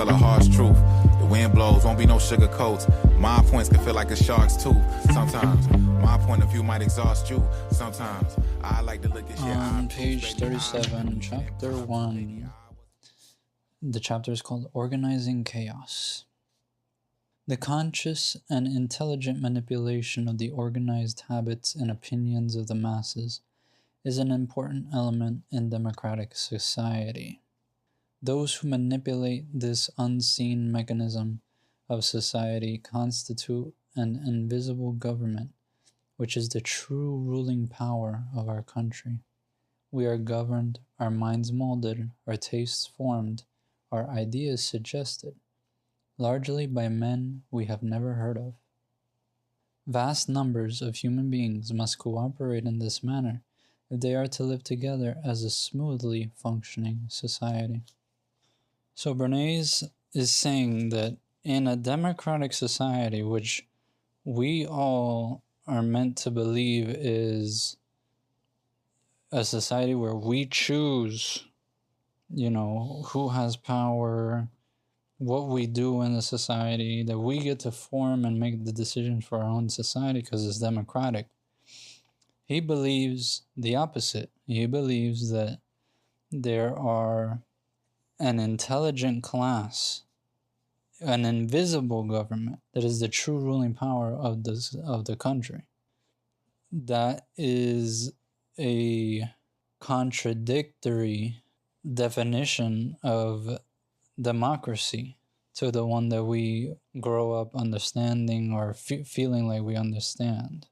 tell a harsh truth. The wind blows, won't be no sugar coats. My points can feel like a shark's tooth. Sometimes my point of view might exhaust you. Sometimes I like to look at your on page 37, chapter 1. The chapter is called Organizing Chaos. The conscious and intelligent manipulation of the organized habits and opinions of the masses is an important element in democratic society. Those who manipulate this unseen mechanism of society constitute an invisible government, which is the true ruling power of our country. We are governed, our minds molded, our tastes formed, our ideas suggested, largely by men we have never heard of. Vast numbers of human beings must cooperate in this manner if they are to live together as a smoothly functioning society. So Bernays is saying that in a democratic society, which we all are meant to believe is a society where we choose, who has power, what we do in the society, that we get to form and make the decisions for our own society because it's democratic. He believes the opposite. He believes that there are an intelligent class, an invisible government that is the true ruling power of the country. That is a contradictory definition of democracy to the one that we grow up understanding or feeling like we understand.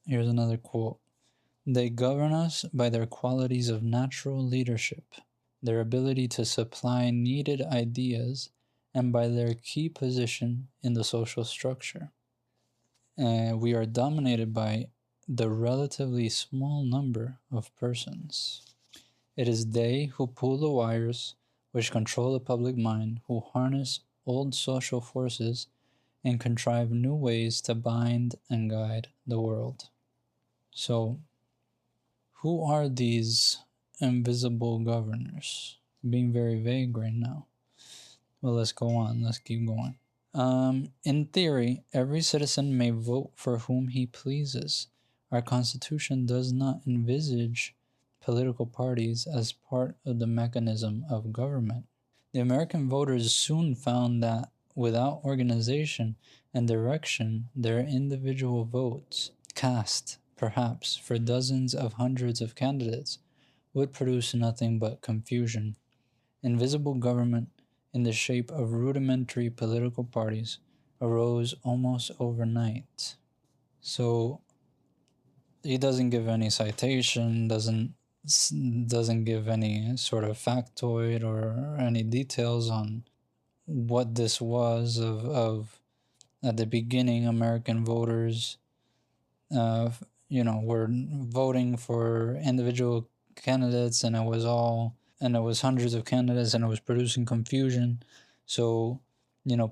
Here's another quote. They govern us by their qualities of natural leadership, their ability to supply needed ideas, and by their key position in the social structure. And we are dominated by the relatively small number of persons. It is they who pull the wires which control the public mind, who harness old social forces and contrive new ways to bind and guide the world. So, who are these invisible governors? Being very vague right now. Well, let's go on. Let's keep going. In theory, every citizen may vote for whom he pleases. Our Constitution does not envisage political parties as part of the mechanism of government. The American voters soon found that without organization and direction, their individual votes, cast perhaps for dozens of hundreds of candidates, would produce nothing but confusion. Invisible government in the shape of rudimentary political parties arose almost overnight. So he doesn't give any citation, doesn't give any sort of factoid or any details on what this was of at the beginning American voters were voting for individual candidates, and it was hundreds of candidates, and it was producing confusion. So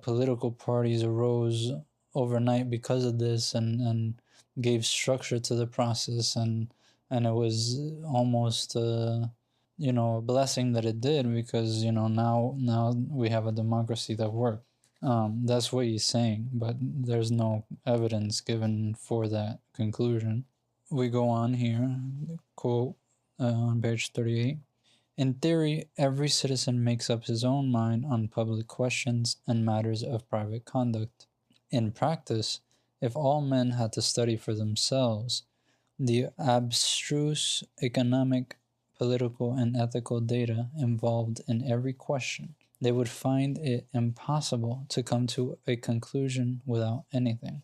political parties arose overnight because of this and gave structure to the process, and it was almost a blessing that it did, because now we have a democracy that works. That's what he's saying, but there's no evidence given for that conclusion. We go on here, quote on page 38. In theory, every citizen makes up his own mind on public questions and matters of private conduct. In practice, if all men had to study for themselves the abstruse economic, political, and ethical data involved in every question, they would find it impossible to come to a conclusion without anything.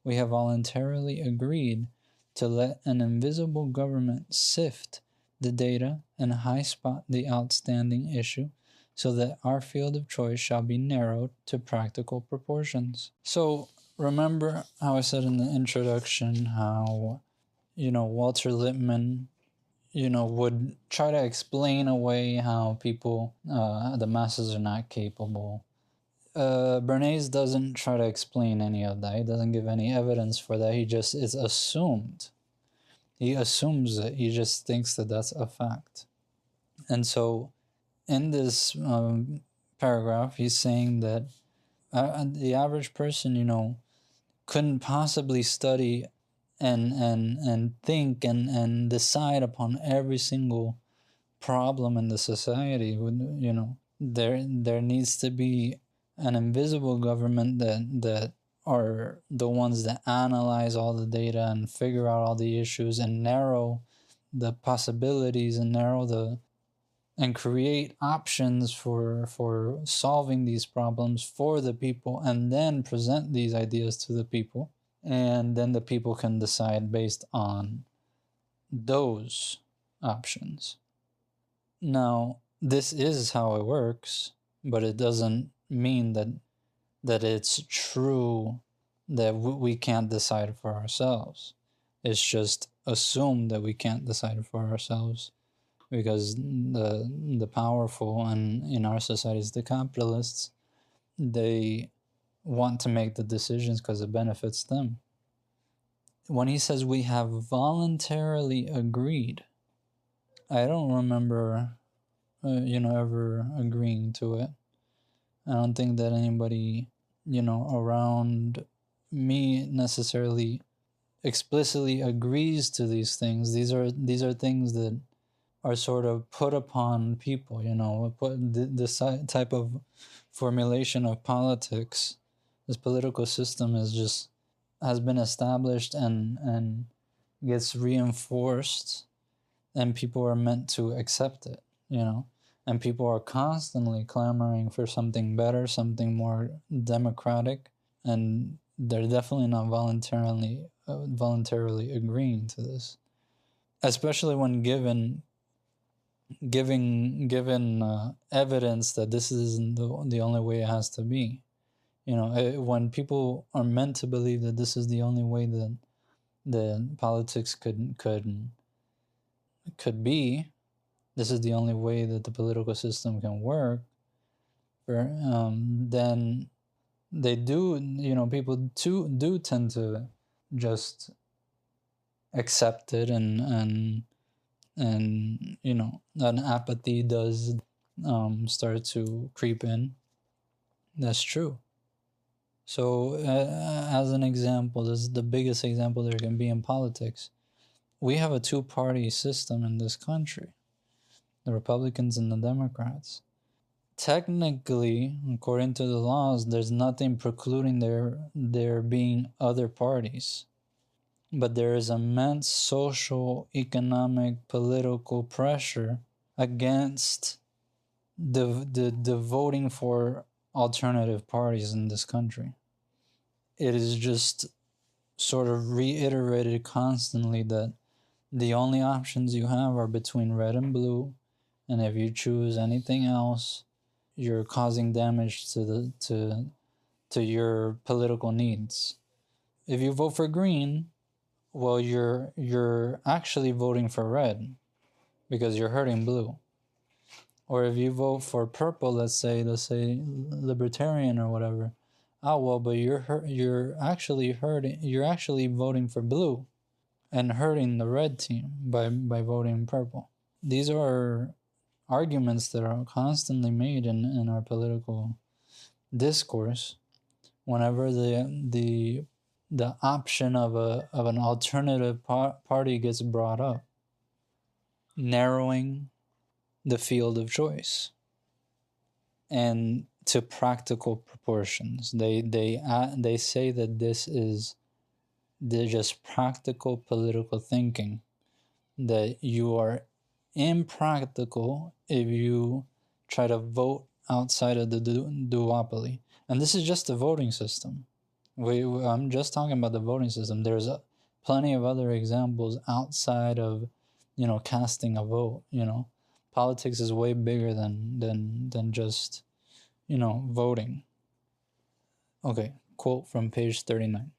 We have voluntarily agreed to let an invisible government sift the data and high spot the outstanding issue so that our field of choice shall be narrowed to practical proportions. So remember how I said in the introduction how, Walter Lippmann, would try to explain away how people, the masses are not capable. Bernays doesn't try to explain any of that. He doesn't give any evidence for that. He just is assumed. He assumes it. He just thinks that that's a fact. And so in this paragraph, he's saying that the average person, couldn't possibly study and think and decide upon every single problem in the society. There needs to be an invisible government that are the ones that analyze all the data and figure out all the issues and narrow the possibilities and create options for solving these problems for the people, and then present these ideas to the people, and then the people can decide based on those options. Now, this is how it works, but it doesn't mean that it's true that we can't decide for ourselves. It's just assumed that we can't decide for ourselves, because the powerful, and in our societies the capitalists, they want to make the decisions because it benefits them. When he says we have voluntarily agreed, I don't remember ever agreeing to it. I don't think that anybody around me necessarily explicitly agrees to these things. These are things that are sort of put upon people, this type of formulation of politics. This political system has been established and gets reinforced, and people are meant to accept it, and people are constantly clamoring for something better, something more democratic, and they're definitely not voluntarily agreeing to this, especially when given evidence that this isn't the only way it has to be. When people are meant to believe that this is the only way that politics could be, this is the only way that the political system can work, then they do, people do tend to just accept it, and an apathy does start to creep in. That's true. So as an example, this is the biggest example there can be in politics. We have a two-party system in this country, the Republicans and the Democrats. Technically, according to the laws, there's nothing precluding there being other parties. But there is immense social, economic, political pressure against the voting for alternative parties in this country. It is just sort of reiterated constantly that the only options you have are between red and blue, and if you choose anything else, you're causing damage to your political needs. If you vote for green, well, you're actually voting for red because you're hurting blue. Or if you vote for purple, let's say libertarian or whatever, but you're actually voting for blue and hurting the red team by voting purple. These are arguments that are constantly made in our political discourse whenever the option of an alternative party gets brought up, narrowing the field of choice and to practical proportions. They say that this is just practical political thinking, that you are impractical if you try to vote outside of the duopoly. And this is just the voting system. I'm just talking about the voting system. There's plenty of other examples outside of, casting a vote. Politics is way bigger than just, voting. Okay, quote from page 39.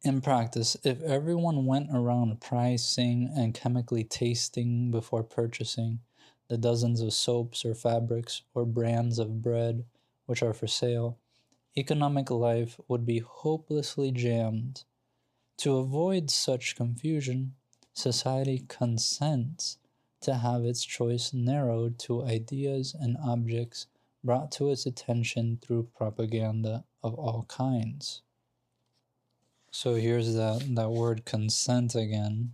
In practice, if everyone went around pricing and chemically tasting before purchasing the dozens of soaps or fabrics or brands of bread which are for sale, economic life would be hopelessly jammed. To avoid such confusion, society consents to have its choice narrowed to ideas and objects brought to its attention through propaganda of all kinds. So here's that word consent again,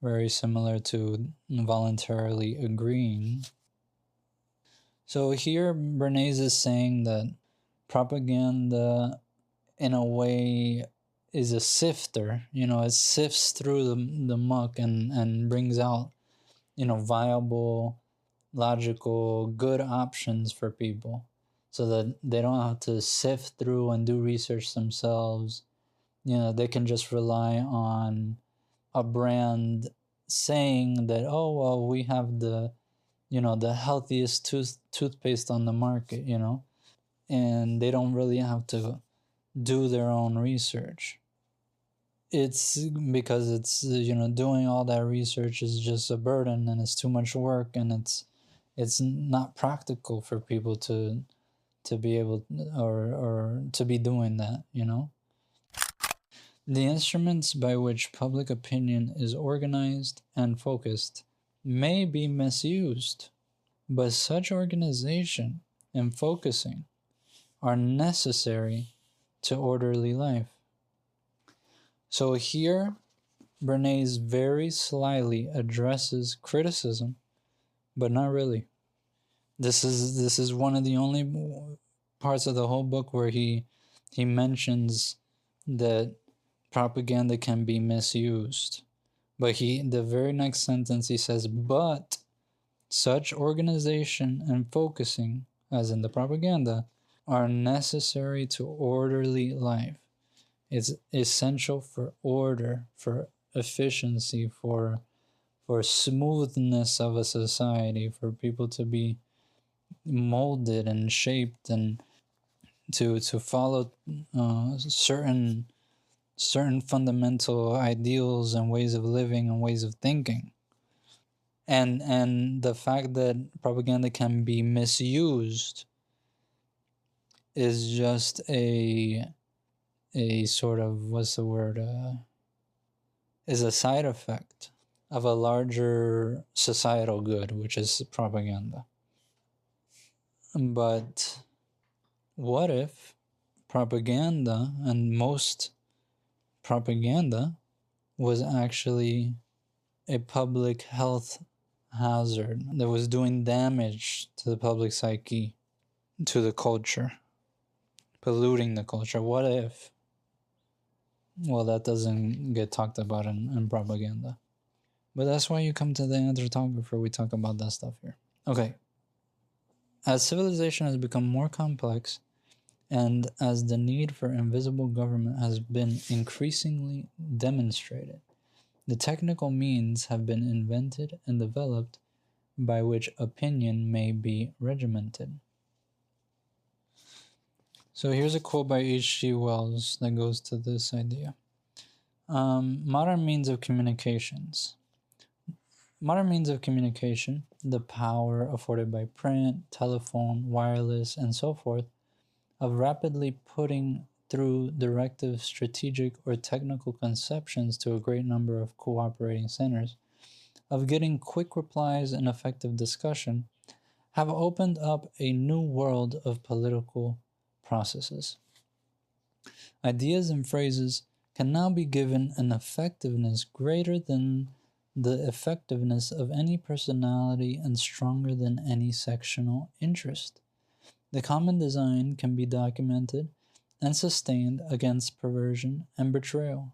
very similar to voluntarily agreeing. So here Bernays is saying that propaganda in a way is a sifter, it sifts through the muck and brings out, viable, logical, good options for people so that they don't have to sift through and do research themselves. They can just rely on a brand saying that, oh, well, we have the healthiest toothpaste on the market, and they don't really have to do their own research. It's because it's, doing all that research is just a burden and it's too much work, and it's not practical for people to be able or to be doing that, The instruments by which public opinion is organized and focused may be misused, but such organization and focusing are necessary to orderly life. So here, Bernays very slyly addresses criticism, but not really. This is one of the only parts of the whole book where he mentions that propaganda can be misused. But the very next sentence he says, but such organization and focusing, as in the propaganda, are necessary to orderly life. It's essential for order, for efficiency, for smoothness of a society, for people to be molded and shaped and to follow certain fundamental ideals and ways of living and ways of thinking. And the fact that propaganda can be misused is just a sort of, what's the word, is a side effect of a larger societal good, which is propaganda. But what if propaganda, and most propaganda, was actually a public health hazard that was doing damage to the public psyche, to the culture, polluting the culture? What if? Well, that doesn't get talked about in propaganda. But that's why you come to the anthropographer. We talk about that stuff here. Okay. As civilization has become more complex, and as the need for invisible government has been increasingly demonstrated, the technical means have been invented and developed by which opinion may be regimented. So here's a quote by H.G. Wells that goes to this idea. Modern means of communications. Modern means of communication, the power afforded by print, telephone, wireless, and so forth, of rapidly putting through directive, strategic, or technical conceptions to a great number of cooperating centers, of getting quick replies and effective discussion, have opened up a new world of political processes. Ideas and phrases can now be given an effectiveness greater than the effectiveness of any personality and stronger than any sectional interest. The common design can be documented and sustained against perversion and betrayal.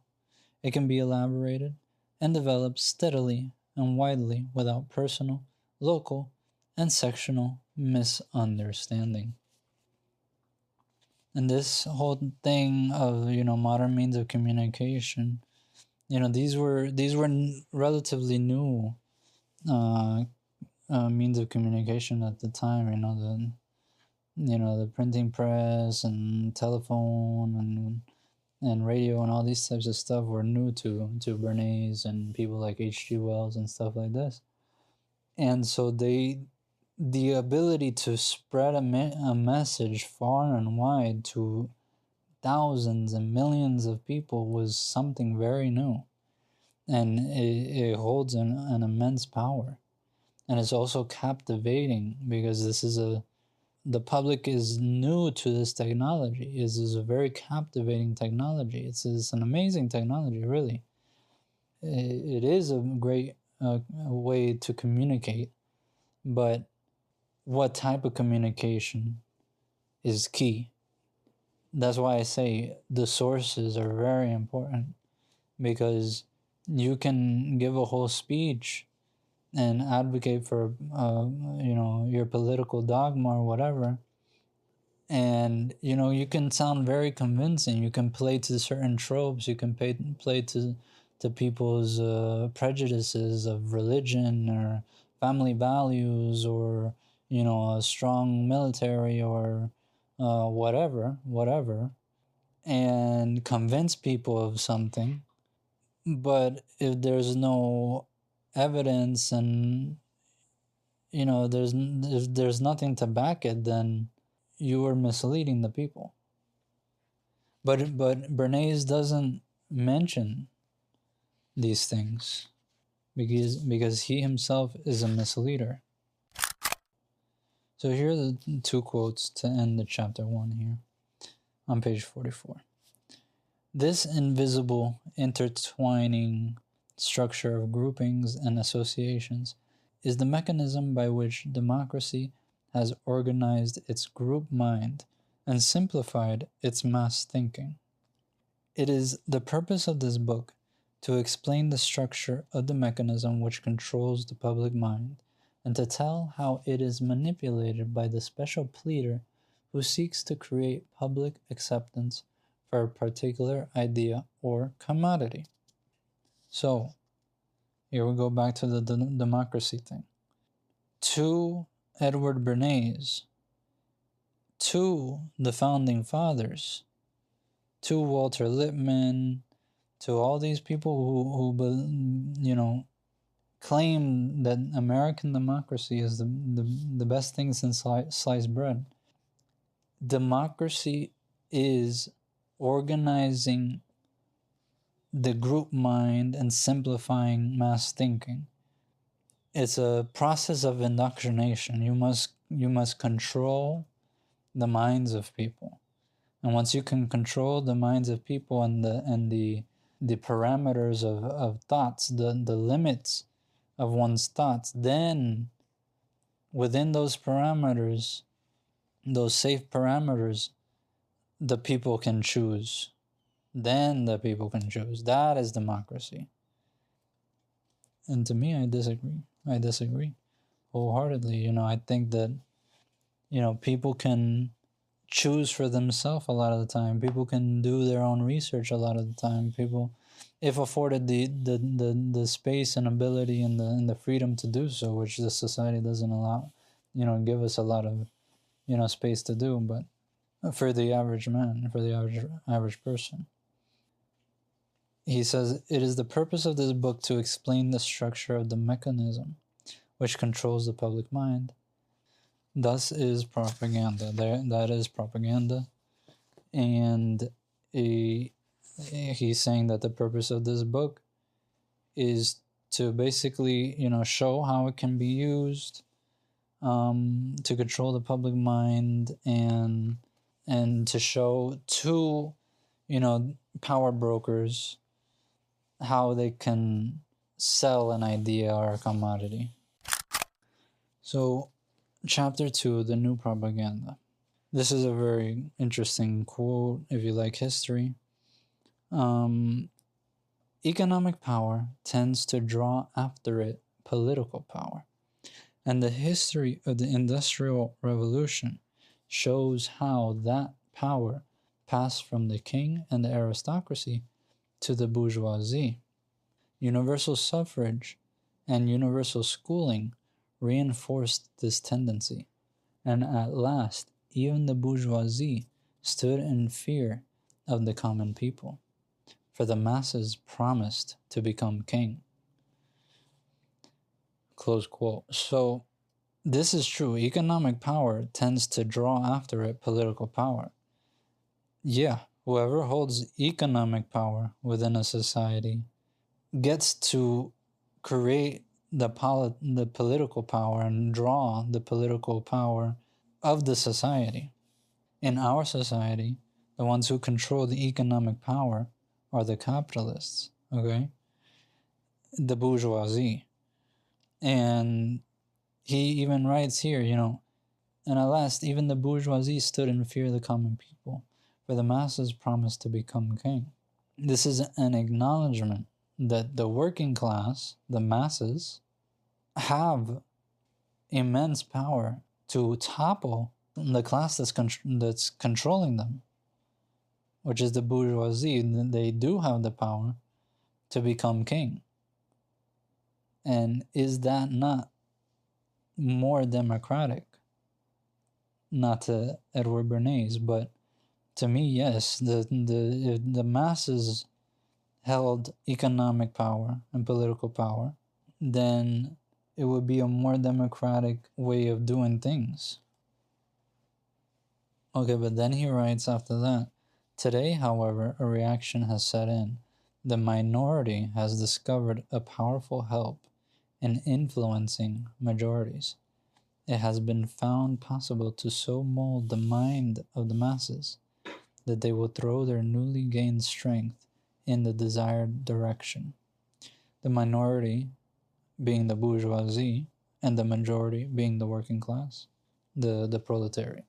It can be elaborated and developed steadily and widely without personal, local, and sectional misunderstanding. And this whole thing of, modern means of communication, these were relatively new means of communication at the time. The printing press and telephone and radio and all these types of stuff were new to Bernays and people like H.G. Wells and stuff like this. And so the ability to spread a message far and wide to thousands and millions of people was something very new. And it holds an immense power. And it's also captivating because this is a the public is new to this technology. It is a very captivating technology. It's an amazing technology, really. It is a great way to communicate, but what type of communication is key. That's why I say the sources are very important, because you can give a whole speech and advocate for your political dogma or whatever, and you can sound very convincing. You can play to certain tropes. You can play to people's prejudices of religion or family values, or a strong military, or whatever, and convince people of something. But if there's no evidence, and if there's nothing to back it, then you are misleading the people. But Bernays doesn't mention these things because he himself is a misleader. So here are the two quotes to end the chapter 1 here on page 44. This invisible intertwining structure of groupings and associations is the mechanism by which democracy has organized its group mind and simplified its mass thinking. It is the purpose of this book to explain the structure of the mechanism which controls the public mind, and to tell how it is manipulated by the special pleader who seeks to create public acceptance for a particular idea or commodity. So, here we go back to the democracy thing. To Edward Bernays, to the founding fathers, to Walter Lippmann, to all these people who claim that American democracy is the best thing since sliced bread. Democracy is organizing the group mind and simplifying mass thinking. It's a process of indoctrination. You must control the minds of people. And once you can control the minds of people and the parameters of thoughts, the limits of one's thoughts, then within those parameters, those safe parameters, the people can choose. Then the people can choose. That is democracy. And to me, I disagree wholeheartedly. I think that people can choose for themselves a lot of the time. People can do their own research a lot of the time. People, if afforded the space and ability and the freedom to do so, which the society doesn't allow, give us a lot of space to do. But for the average man, for the average person, he says, it is the purpose of this book to explain the structure of the mechanism which controls the public mind. Thus is propaganda. That is propaganda. And he's saying that the purpose of this book is to basically, show how it can be used to control the public mind, and to show to, power brokers how they can sell an idea or a commodity. So, Chapter 2, The New Propaganda. This is a very interesting quote if you like history. Economic power tends to draw after it political power, and the history of the Industrial Revolution shows how that power passed from the king and the aristocracy to the bourgeoisie. Universal suffrage and universal schooling reinforced this tendency, and at last even the bourgeoisie stood in fear of the common people, for the masses promised to become king. Close quote. So this is true. Economic power tends to draw after it political power. Yeah, whoever holds economic power within a society gets to create the political power and draw the political power of the society. In our society, the ones who control the economic power are the capitalists, okay? The bourgeoisie. And he even writes here, and at last even the bourgeoisie stood in fear of the common people, for the masses promised to become king. This is an acknowledgement that the working class, the masses, have immense power to topple the class that's controlling them, which is the bourgeoisie. They do have the power to become king. And is that not more democratic? Not to Edward Bernays, but to me, yes. The masses held economic power and political power, then it would be a more democratic way of doing things. Okay, but then he writes after that, today, however, a reaction has set in. The minority has discovered a powerful help in influencing majorities. It has been found possible to so mold the mind of the masses that they will throw their newly gained strength in the desired direction. The minority being the bourgeoisie, and the majority being the working class, the proletariat.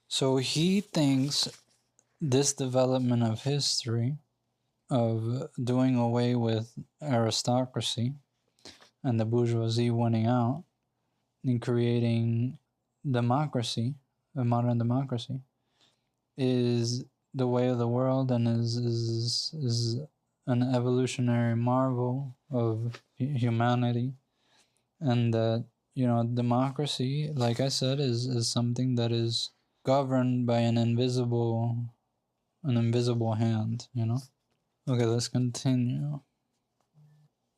So he thinks this development of history, of doing away with aristocracy and the bourgeoisie winning out and creating democracy, a modern democracy, is the way of the world and is an evolutionary marvel of humanity. And that, democracy, like I said, is something that is governed by an invisible hand, Okay, let's continue.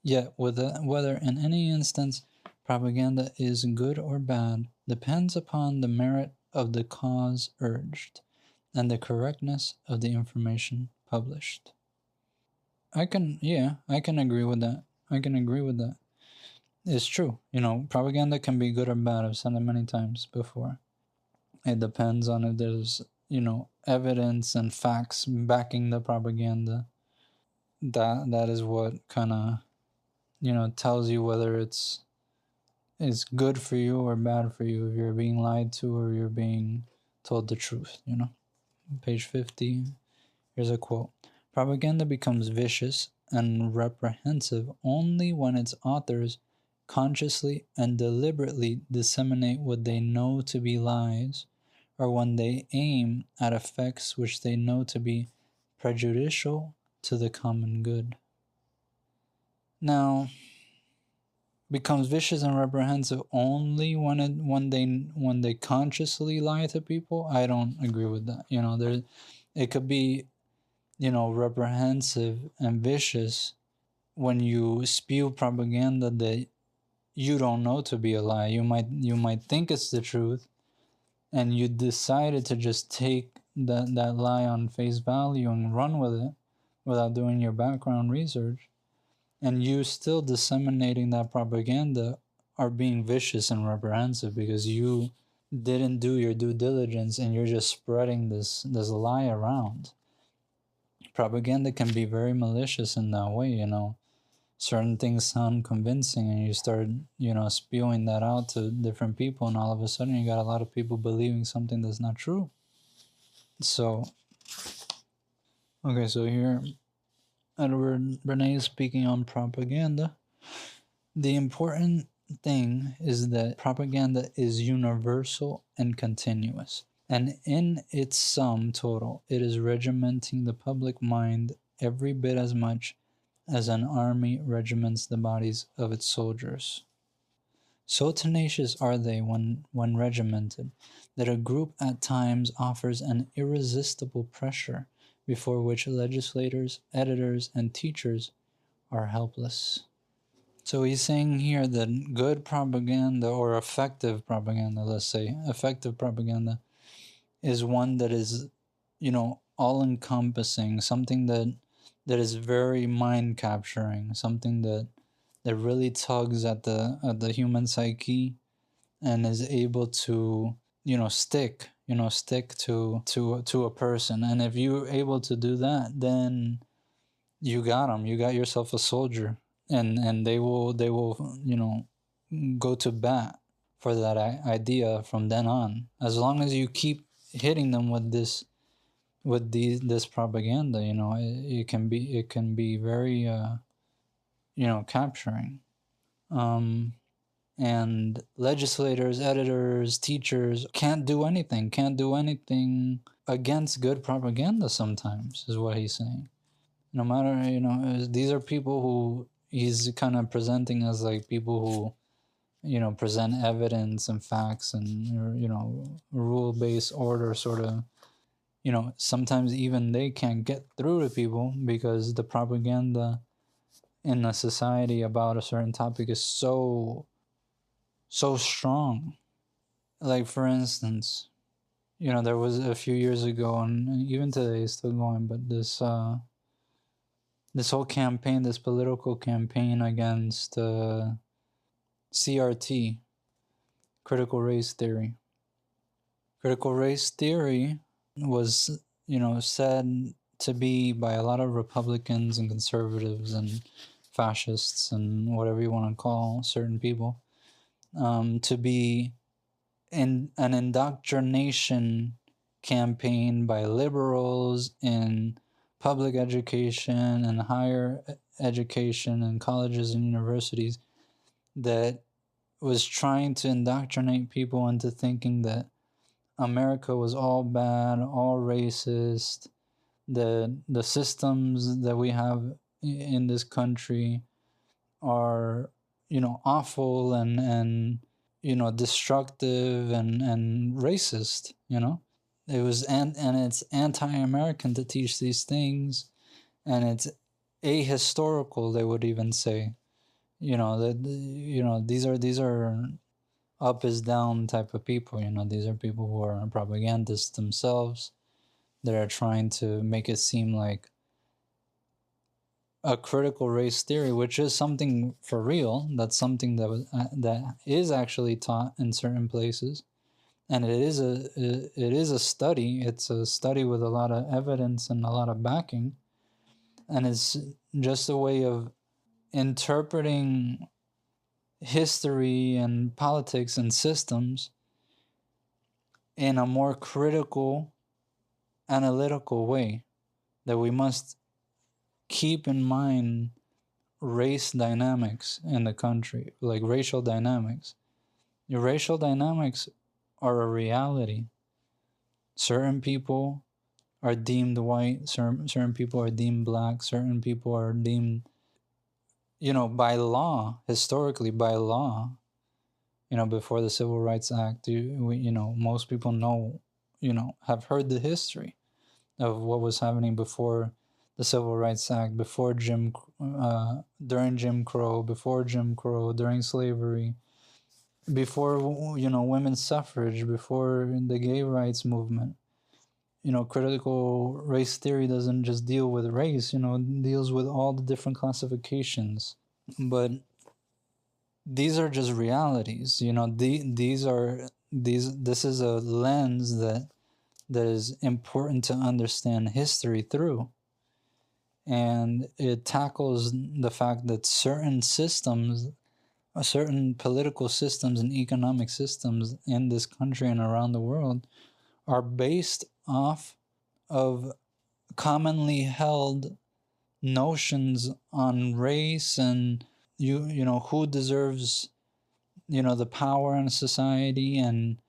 Yet, whether in any instance propaganda is good or bad depends upon the merit of the cause urged and the correctness of the information published. I can agree with that. It's true. Propaganda can be good or bad. I've said it many times before. It depends on if there's, evidence and facts backing the propaganda. That is what kind of, tells you whether it's good for you or bad for you, if you're being lied to or you're being told the truth, Page 50, here's a quote. Propaganda becomes vicious and reprehensive only when its authors consciously and deliberately disseminate what they know to be lies, or when they aim at effects which they know to be prejudicial to the common good. Now, becomes vicious and reprehensive only when they consciously lie to people. I don't agree with that. It could be, reprehensive and vicious when you spew propaganda that you don't know to be a lie. You might think it's the truth, and you decided to just take that lie on face value and run with it without doing your background research, and you still disseminating that propaganda are being vicious and reprehensive because you didn't do your due diligence and you're just spreading this lie around. Propaganda can be very malicious in that way, certain things sound convincing and you start, spewing that out to different people, and all of a sudden you got a lot of people believing something that's not true. So, okay, so here Edward Bernays speaking on propaganda. The important thing is that propaganda is universal and continuous, and in its sum total, it is regimenting the public mind every bit as much as an army regiments the bodies of its soldiers. So tenacious are they when regimented, that a group at times offers an irresistible pressure before which legislators, editors, and teachers are helpless. So he's saying here that good propaganda, or effective propaganda, let's say, effective propaganda, is one that is, all-encompassing, something that is very mind-capturing, something that really tugs at the human psyche and is able to, stick to a person. And if you're able to do that, then you got them. You got yourself a soldier, and they will go to bat for that idea from then on. As long as you keep hitting them with this propaganda, it can be very capturing. And legislators, editors, teachers can't do anything against good propaganda sometimes, is what he's saying. No matter, these are people who he's kind of presenting as like people who, present evidence and facts and, rule-based order sort of, sometimes even they can't get through to people because the propaganda in a society about a certain topic is so strong. Like, for instance, there was a few years ago, and even today it's still going, but this whole campaign, this political campaign against CRT, critical race theory. Critical race theory was, said to be by a lot of Republicans and conservatives and fascists and whatever you want to call certain people, to be in an indoctrination campaign by liberals in public education and higher education and colleges and universities that was trying to indoctrinate people into thinking that America was all bad, all racist, the systems that we have in this country are, awful and destructive and racist, It was and it's anti-American to teach these things, and it's ahistorical, they would even say. That these are up is down type of people. These are people who are propagandists themselves that are trying to make it seem like a critical race theory, which is something for real. That's something that is actually taught in certain places, and it is a study. It's a study with a lot of evidence and a lot of backing, and it's just a way of interpreting history and politics and systems in a more critical, analytical way, that we must keep in mind race dynamics in the country, like racial dynamics. Your racial dynamics are a reality. Certain people are deemed white, certain people are deemed black, certain people are deemed, by law, historically by law, before the Civil Rights Act, most people know, have heard the history of what was happening before the Civil Rights Act, before during Jim Crow, before Jim Crow, during slavery, before, women's suffrage, before the gay rights movement. Critical race theory doesn't just deal with race, it deals with all the different classifications. But these are just realities, this is a lens that is important to understand history through. And it tackles the fact that certain systems, certain political systems and economic systems in this country and around the world are based off of commonly held notions on race and who deserves the power in society. And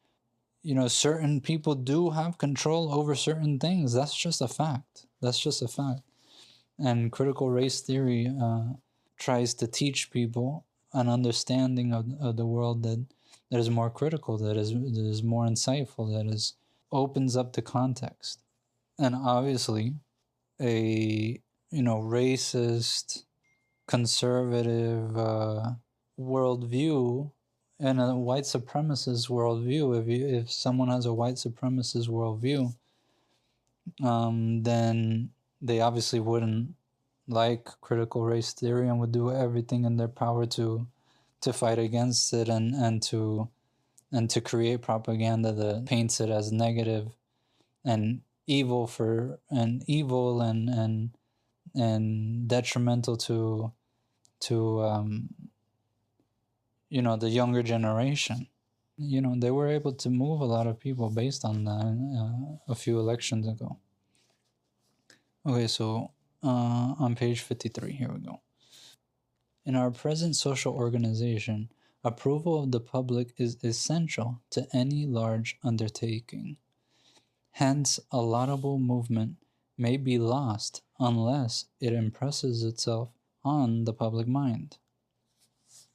certain people do have control over certain things. That's just a fact. And critical race theory tries to teach people an understanding of the world that is more critical, that is more insightful, that opens up the context. And obviously, a racist, conservative worldview and a white supremacist worldview, if someone has a white supremacist worldview, then they obviously wouldn't like critical race theory and would do everything in their power to fight against it and to and to create propaganda that paints it as negative and evil and detrimental to the younger generation. They were able to move a lot of people based on that a few elections ago. Okay, so on page 53, here we go. In our present social organization, approval of the public is essential to any large undertaking. Hence, a laudable movement may be lost unless it impresses itself on the public mind.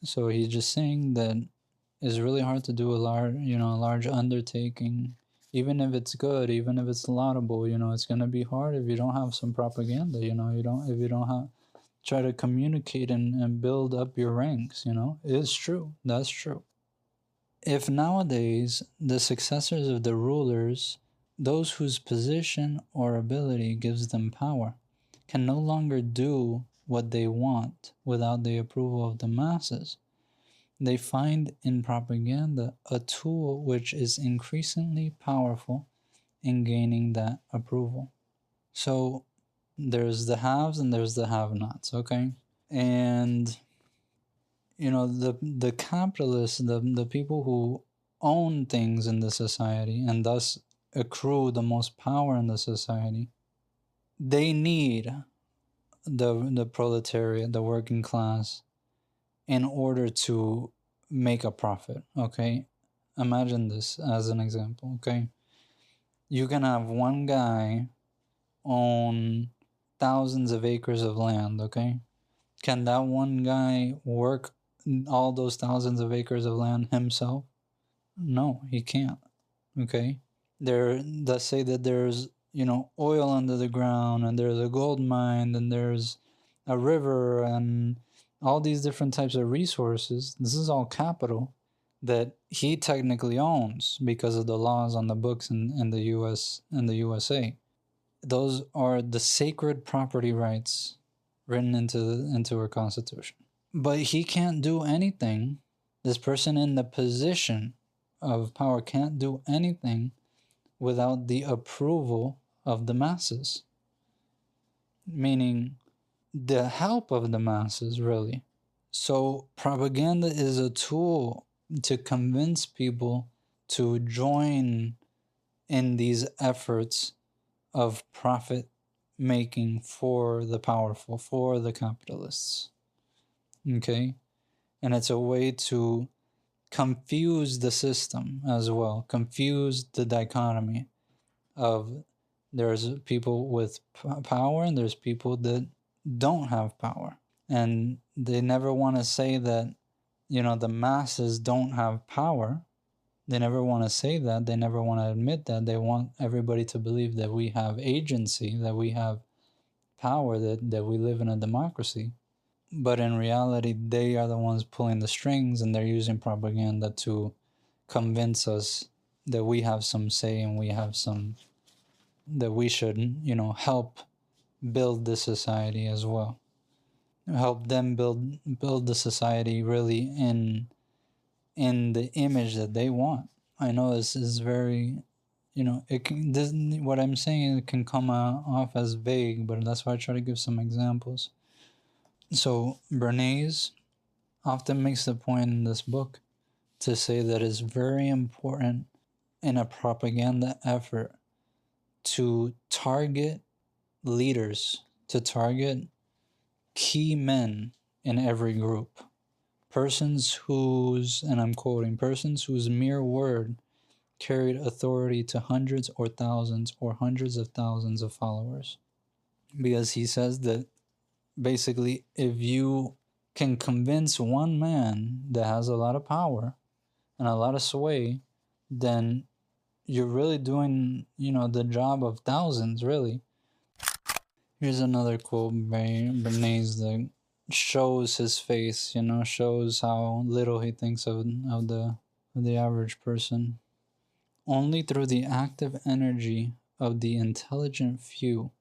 So he's just saying that it's really hard to do a large undertaking, even if it's good, even if it's laudable. It's gonna be hard if you don't have some propaganda. If you don't have try to communicate and build up your ranks. It's true. That's true. If nowadays the successors of the rulers, those whose position or ability gives them power, can no longer do what they want without the approval of the masses, they find in propaganda a tool which is increasingly powerful in gaining that approval. So there's the haves and there's the have-nots, okay? And the capitalists, the people who own things in the society and thus accrue the most power in the society, they need the proletariat, the working class, in order to make a profit, okay? Imagine this as an example, okay? You can have one guy own thousands of acres of land, okay? Can that one guy work all those thousands of acres of land himself? No, he can't, okay? Let's say that there's, oil under the ground, and there's a gold mine, and there's a river, and all these different types of resources. This is all capital that he technically owns because of the laws on the books in the US and the USA. Those are the sacred property rights written into our Constitution. But he can't do anything. This person in the position of power can't do anything without the approval of the masses. Meaning the help of the masses, really. So propaganda is a tool to convince people to join in these efforts of profit making for the powerful, for the capitalists. Okay? And it's a way to confuse the system as well, confuse the dichotomy of there's people with power and there's people that don't have power. And they never want to say that, the masses don't have power. They never want to say that. They never want to admit that. They want everybody to believe that we have agency, that we have power, that we live in a democracy. But in reality, they are the ones pulling the strings, and they're using propaganda to convince us that we have some say and that we should, help build this society as well. Help them build the society really in the image that they want. I know this is very, what I'm saying can come off as vague, but that's why I try to give some examples. So Bernays often makes the point in this book to say that it's very important in a propaganda effort to target leaders, to target key men in every group. Persons whose, and I'm quoting, persons whose mere word carried authority to hundreds or thousands or hundreds of thousands of followers. Because he says that basically if you can convince one man that has a lot of power and a lot of sway, then you're really doing, the job of thousands, really. Here's another quote by Bernays that shows his face, shows how little he thinks of the average person. Only through the active energy of the intelligent few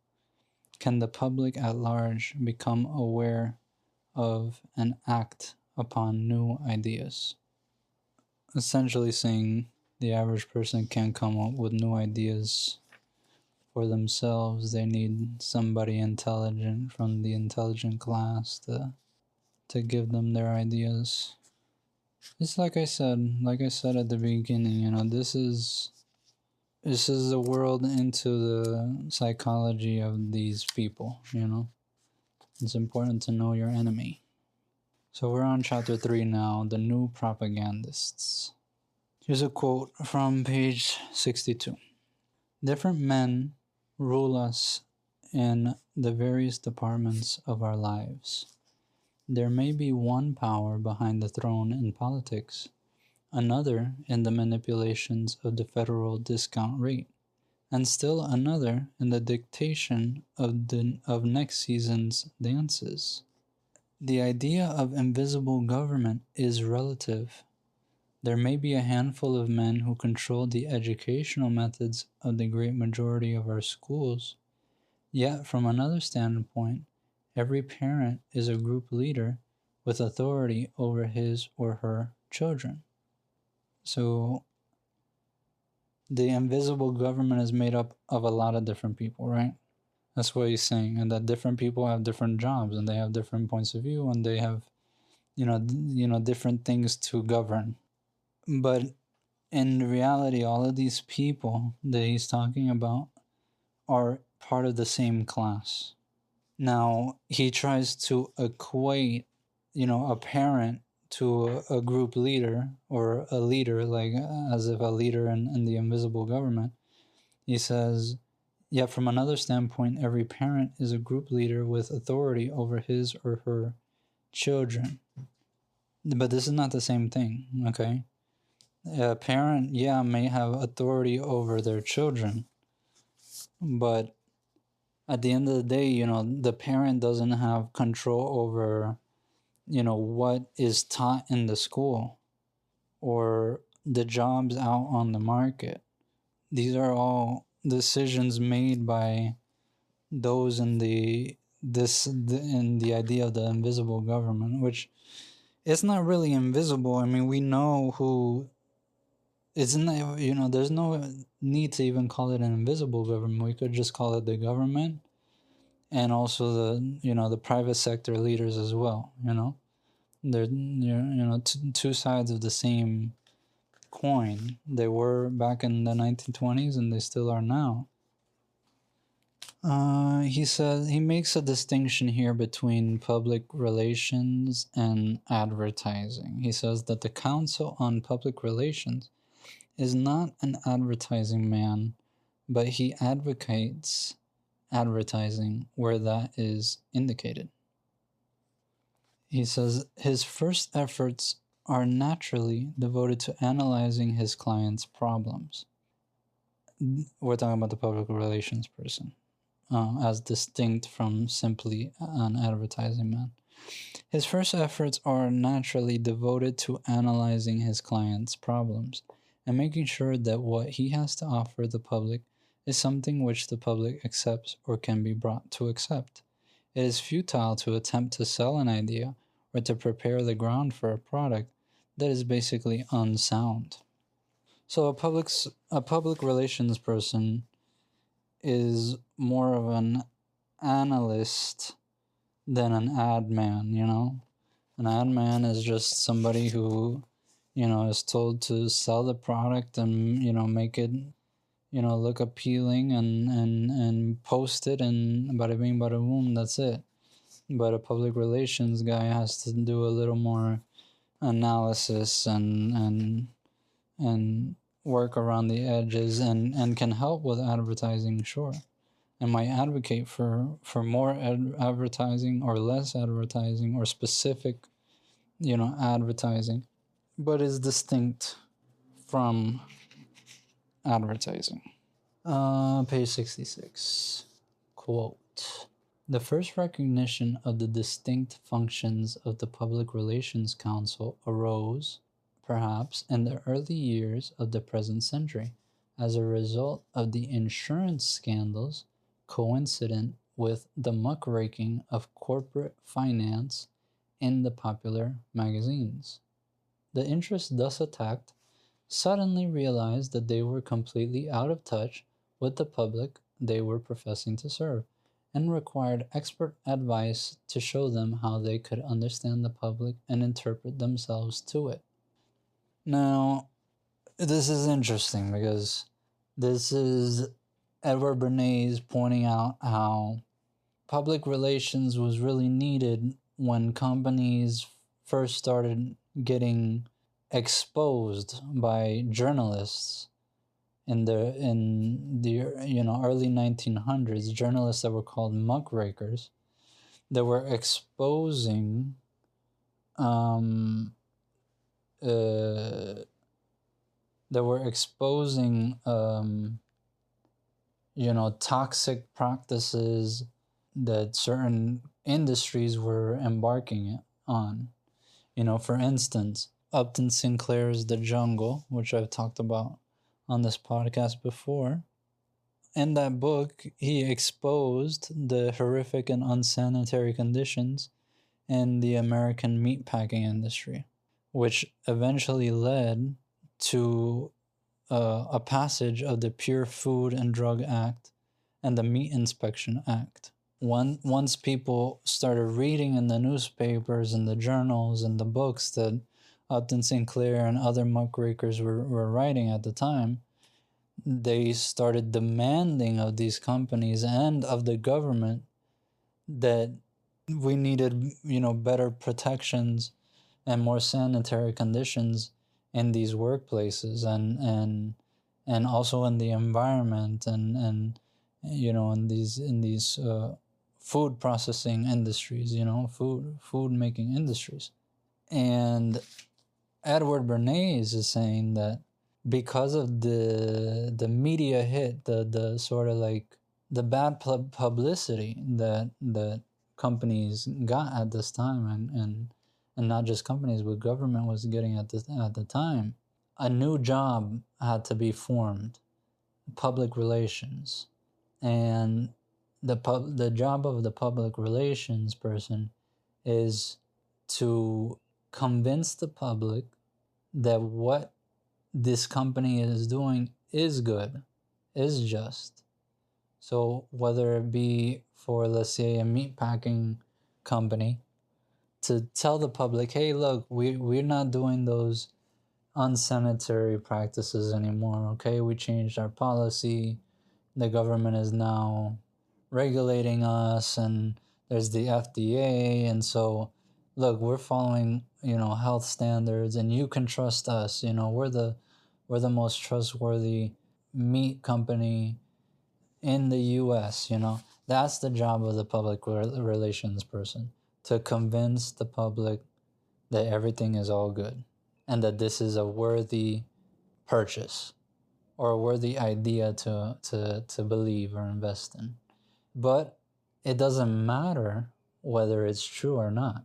can the public at large become aware of and act upon new ideas. essentially saying the average person can't come up with new ideas for themselves. They need somebody intelligent from the intelligent class to give them their ideas. It's like I said at the beginning, this is the world into the psychology of these people, It's important to know your enemy. So we're on chapter 3 now, the new propagandists. Here's a quote from page 62. Different men rule us in the various departments of our lives. There may be one power behind the throne in politics, another in the manipulations of the federal discount rate, and still another in the dictation of next season's dances. The idea of invisible government is relative. There may be a handful of men who control the educational methods of the great majority of our schools, yet from another standpoint, every parent is a group leader with authority over his or her children. So the invisible government is made up of a lot of different people, right? That's what he's saying, and that different people have different jobs, and they have different points of view, and they have, different things to govern. But in reality, all of these people that he's talking about are part of the same class. Now, he tries to equate, a parent to a group leader or a leader, like as if a leader in the invisible government. He says, yet from another standpoint, every parent is a group leader with authority over his or her children. But this is not the same thing, okay? A parent, may have authority over their children, but at the end of the day, the parent doesn't have control over, what is taught in the school or the jobs out on the market. These are all decisions made by those in the idea of the invisible government, which it's not really invisible. I mean, we know who. It's not, there's no need to even call it an invisible government. We could just call it the government, and also the private sector leaders as well. They're two sides of the same coin. They were back in the 1920s, and they still are now. He says he makes a distinction here between public relations and advertising. He says that the Council on Public Relations is not an advertising man, but he advocates advertising where that is indicated. He says his first efforts are naturally devoted to analyzing his client's problems. We're talking about the public relations person, as distinct from simply an advertising man. His first efforts are naturally devoted to analyzing his client's problems and making sure that what he has to offer the public is something which the public accepts or can be brought to accept. It is futile to attempt to sell an idea or to prepare the ground for a product that is basically unsound. So a public relations person is more of an analyst than an ad man, An ad man is just somebody who, is told to sell the product and, make it, look appealing and post it and bada bing, bada boom, that's it. But a public relations guy has to do a little more analysis and work around the edges and can help with advertising, sure. And might advocate for more advertising or less advertising or specific, advertising, but is distinct from advertising. Page 66. Quote, the first recognition of the distinct functions of the Public Relations Council arose, perhaps, in the early years of the present century, as a result of the insurance scandals coincident with the muckraking of corporate finance in the popular magazines. The interest thus attacked suddenly realized that they were completely out of touch with the public they were professing to serve, and required expert advice to show them how they could understand the public and interpret themselves to it. Now, this is interesting because this is Edward Bernays pointing out how public relations was really needed when companies first started getting exposed by journalists in the early 1900s, journalists that were called muckrakers, that were exposing um uh that were exposing toxic practices that certain industries were embarking on. For instance, Upton Sinclair's The Jungle, which I've talked about on this podcast before. In that book, he exposed the horrific and unsanitary conditions in the American meatpacking industry, which eventually led to a passage of the Pure Food and Drug Act and the Meat Inspection Act. Once people started reading in the newspapers and the journals and the books that Upton Sinclair and other muckrakers were writing at the time, they started demanding of these companies and of the government that we needed, better protections and more sanitary conditions in these workplaces and also in the environment and in these food processing industries, food making industries. And Edward Bernays is saying that because of the media hit, the sort of like the bad publicity that companies got at this time, and not just companies, but government was getting at the time, a new job had to be formed: public relations. And the job of the public relations person is to convince the public that what this company is doing is good, is just. So whether it be for, let's say, a meatpacking company, to tell the public, hey, look, we're not doing those unsanitary practices anymore, okay? We changed our policy. The government is now regulating us, and there's the FDA, and so look, we're following health standards, and you can trust us. We're the most trustworthy meat company in the US. That's the job of the public relations person, to convince the public that everything is all good and that this is a worthy purchase or a worthy idea to believe or invest in. But it doesn't matter whether it's true or not.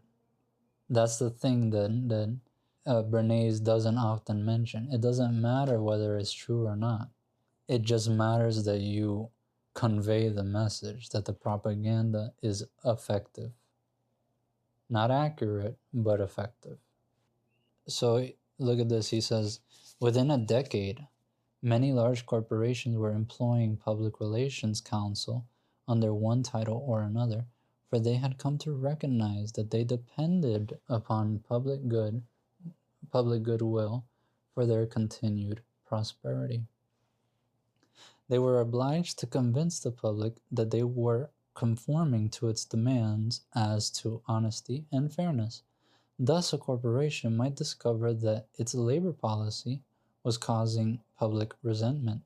That's the thing that Bernays doesn't often mention. It doesn't matter whether it's true or not. It just matters that you convey the message, that the propaganda is effective. Not accurate, but effective. So look at this. He says, within a decade, many large corporations were employing public relations counsel under one title or another, for they had come to recognize that they depended upon public goodwill for their continued prosperity. They were obliged to convince the public that they were conforming to its demands as to honesty and fairness. Thus, a corporation might discover that its labor policy was causing public resentment,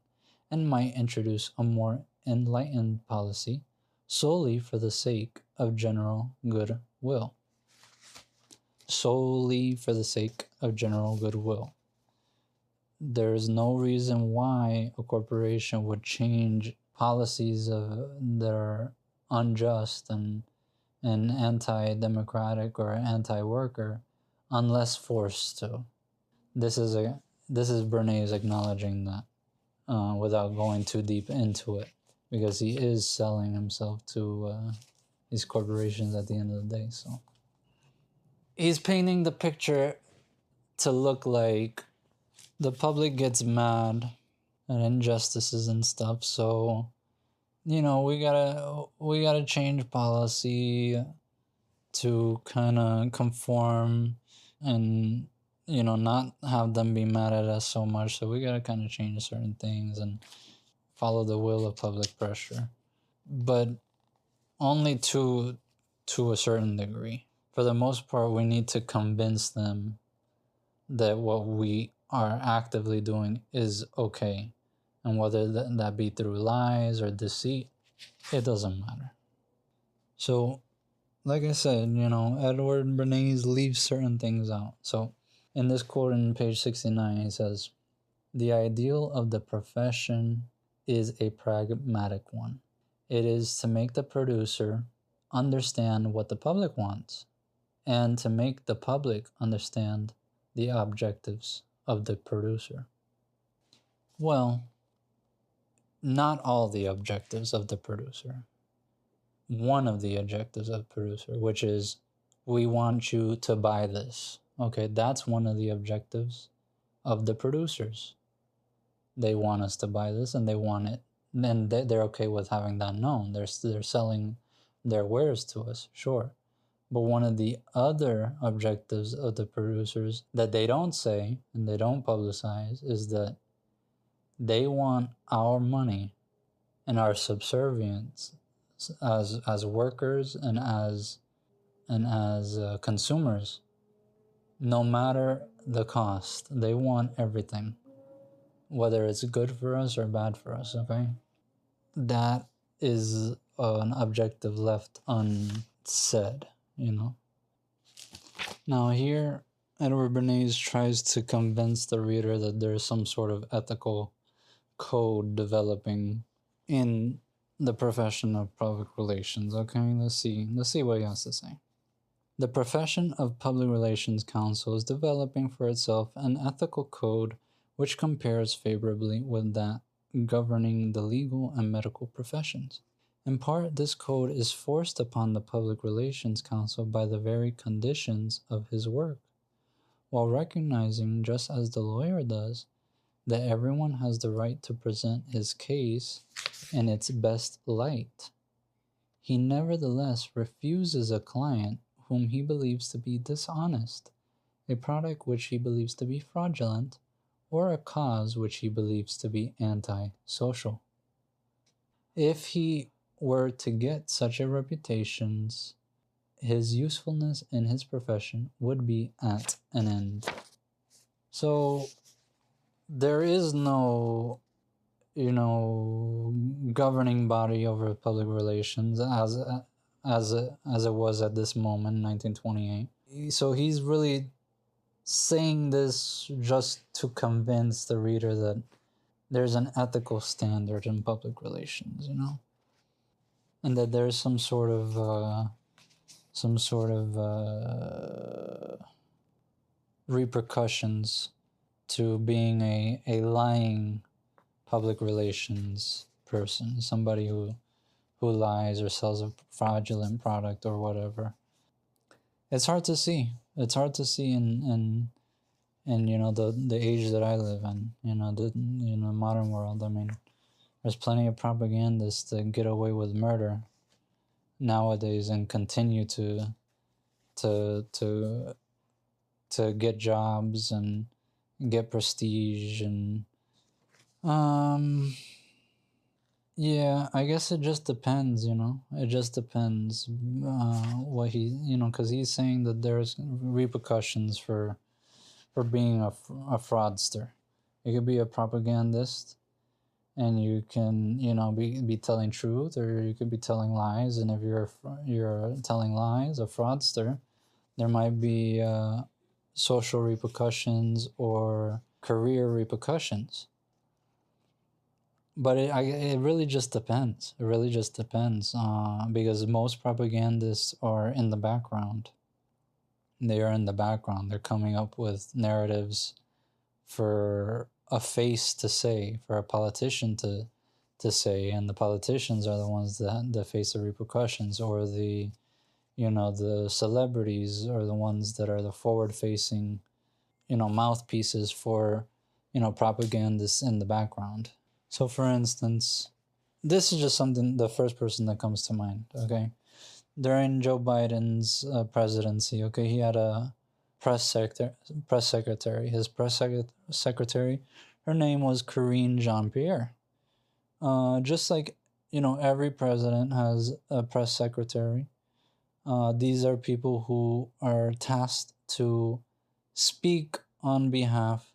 and might introduce a more enlightened policy solely for the sake of general goodwill. Solely for the sake of general goodwill. There is no reason why a corporation would change policies that are unjust and anti-democratic or anti-worker unless forced to. This is Bernays acknowledging that without going too deep into it, because he is selling himself to these corporations at the end of the day. So he's painting the picture to look like the public gets mad at injustices and stuff, so we gotta change policy to kind of conform and not have them be mad at us so much. So we gotta kind of change certain things and follow the will of public pressure, but only to a certain degree. For the most part, we need to convince them that what we are actively doing is okay, and whether that be through lies or deceit, it doesn't matter. So like I said, Edward Bernays leaves certain things out. So in this quote in page 69, he says, "The ideal of the profession is a pragmatic one. It is to make the producer understand what the public wants, and to make the public understand the objectives of the producer." Well, not all the objectives of the producer. One of the objectives of the producer, which is, we want you to buy this. Okay, that's one of the objectives of the producers. They want us to buy this, and they want it. And they're okay with having that known. They're selling their wares to us, sure. But one of the other objectives of the producers that they don't say and they don't publicize is that they want our money and our subservience as workers and as consumers, no matter the cost. They want everything, whether it's good for us or bad for us. Okay, that is an objective left unsaid. Now here, Edward Bernays tries to convince the reader that there's some sort of ethical code developing in the profession of public relations. Okay, let's see what he has to say. "The profession of public relations counsel is developing for itself an ethical code which compares favorably with that governing the legal and medical professions. In part, this code is forced upon the public relations counsel by the very conditions of his work, while recognizing, just as the lawyer does, that everyone has the right to present his case in its best light. He nevertheless refuses a client whom he believes to be dishonest, a product which he believes to be fraudulent, or a cause which he believes to be anti-social. If he were to get such a reputation, his usefulness in his profession would be at an end." So there is no governing body over public relations as it was at this moment in 1928. So he's really saying this just to convince the reader that there's an ethical standard in public relations, and that there's some sort of repercussions to being a lying public relations person, somebody who lies or sells a fraudulent product or whatever. It's hard to see. It's hard to see in the age that I live in, the modern world. I mean, there's plenty of propagandists that get away with murder nowadays and continue to get jobs and get prestige and yeah, I guess it just depends, it just depends what he, because he's saying that there's repercussions for being a fraudster. You could be a propagandist and you can, be telling truth, or you could be telling lies. And if you're telling lies, a fraudster, there might be social repercussions or career repercussions. But it really just depends. It really just depends, because most propagandists are in the background. They are in the background. They're coming up with narratives for a face to say, for a politician to say, and the politicians are the ones that face the repercussions, or the celebrities are the ones that are the forward-facing, mouthpieces for, propagandists in the background. So for instance, this is just something, the first person that comes to mind, okay? During Joe Biden's presidency, okay, he had a press secretary. His press secretary, her name was Karine Jean-Pierre. Just like, every president has a press secretary. These are people who are tasked to speak on behalf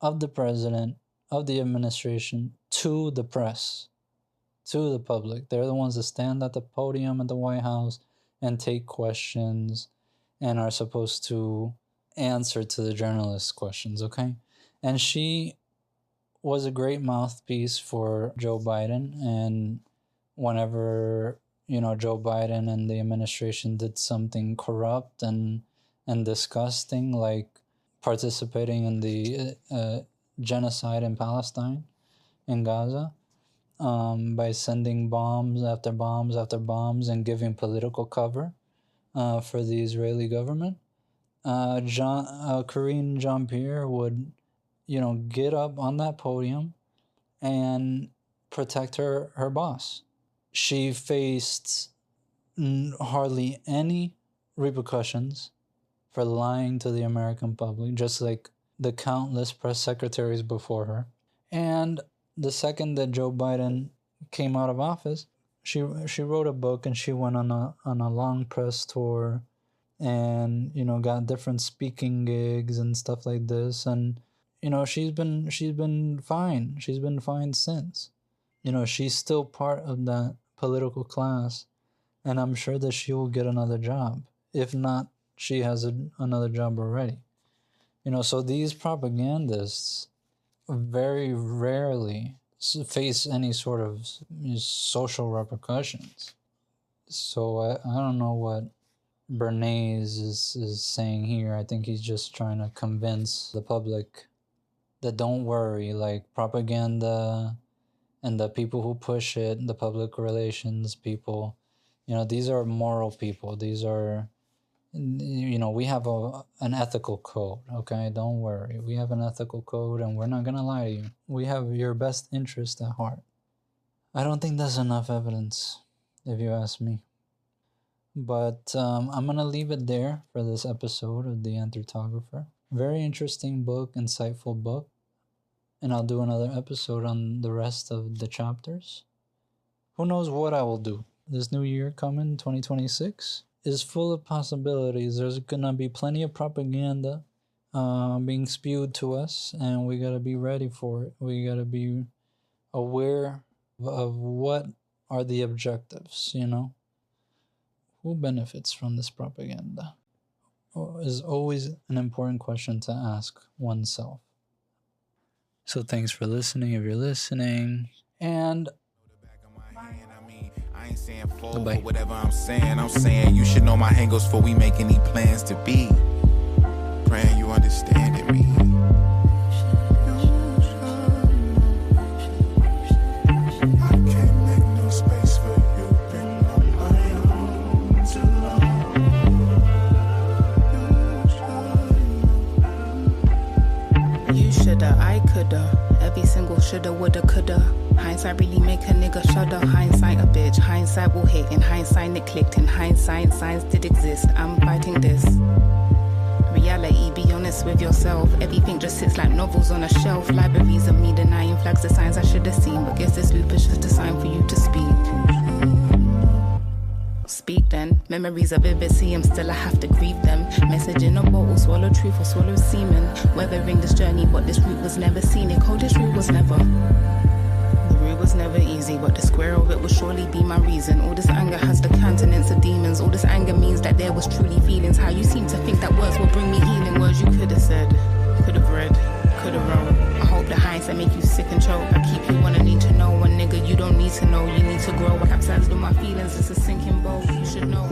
of the president, of the administration, to the press, to the public. They're the ones that stand at the podium at the White House and take questions and are supposed to answer to the journalists' questions, okay? And she was a great mouthpiece for Joe Biden, and whenever, Joe Biden and the administration did something corrupt and disgusting, like participating in the genocide in Palestine, in Gaza, by sending bombs after bombs after bombs and giving political cover for the Israeli government, Karine Jean-Pierre would, get up on that podium and protect her boss. She faced hardly any repercussions for lying to the American public, just like the countless press secretaries before her. And the second that Joe Biden came out of office, she wrote a book, and she went on a long press tour, and got different speaking gigs and stuff like this. And she's been fine. She's been fine since. She's still part of that political class, and I'm sure that she will get another job. If not, she has another job already. So these propagandists very rarely face any sort of social repercussions. So I don't know what Bernays is saying here. I think he's just trying to convince the public that don't worry, like propaganda and the people who push it, the public relations people, these are moral people. These are, we have an ethical code, okay? Don't worry. We have an ethical code, and we're not going to lie to you. We have your best interest at heart. I don't think that's enough evidence, if you ask me. But I'm going to leave it there for this episode of The Anthropographer. Very interesting book, insightful book. And I'll do another episode on the rest of the chapters. Who knows what I will do? This new year coming, 2026, is full of possibilities. There's going to be plenty of propaganda being spewed to us, and we got to be ready for it. We got to be aware of what are the objectives, Who benefits from this propaganda? Is always an important question to ask oneself. So thanks for listening, if you're listening, and I ain't saying fall goodbye. for whatever I'm saying you should know my angles before we make any plans to be. Praying you understanding me. I can't make no space for you. Been on my own too long. You shoulda, I coulda. Every single shoulda, woulda, coulda. Hindsight really make a nigga shudder. Hindsight a bitch. Hindsight will hit. In hindsight it clicked. In hindsight signs did exist. I'm fighting this. Reality, be honest with yourself. Everything just sits like novels on a shelf. Libraries of me denying flags, the signs I should have seen. But guess this loop is just a sign for you to speak. Speak then. Memories are vivid, see them, still I have to grieve them. Message in a bottle, swallow truth or swallow semen. Weathering this journey, but this route was never scenic. Oh, this route was never. The route was never easy, but the square of it will surely be my reason. All this anger has the countenance of demons. All this anger means that there was truly feelings. How you seem to think that words will bring me healing. Words you could have said, could have read, could have wrote. I hope the hindsight make you sick and choke. I keep you wanna need to know. One nigga you don't need to know. You need to grow. I capsized with my feelings, it's a sinking boat. You should know.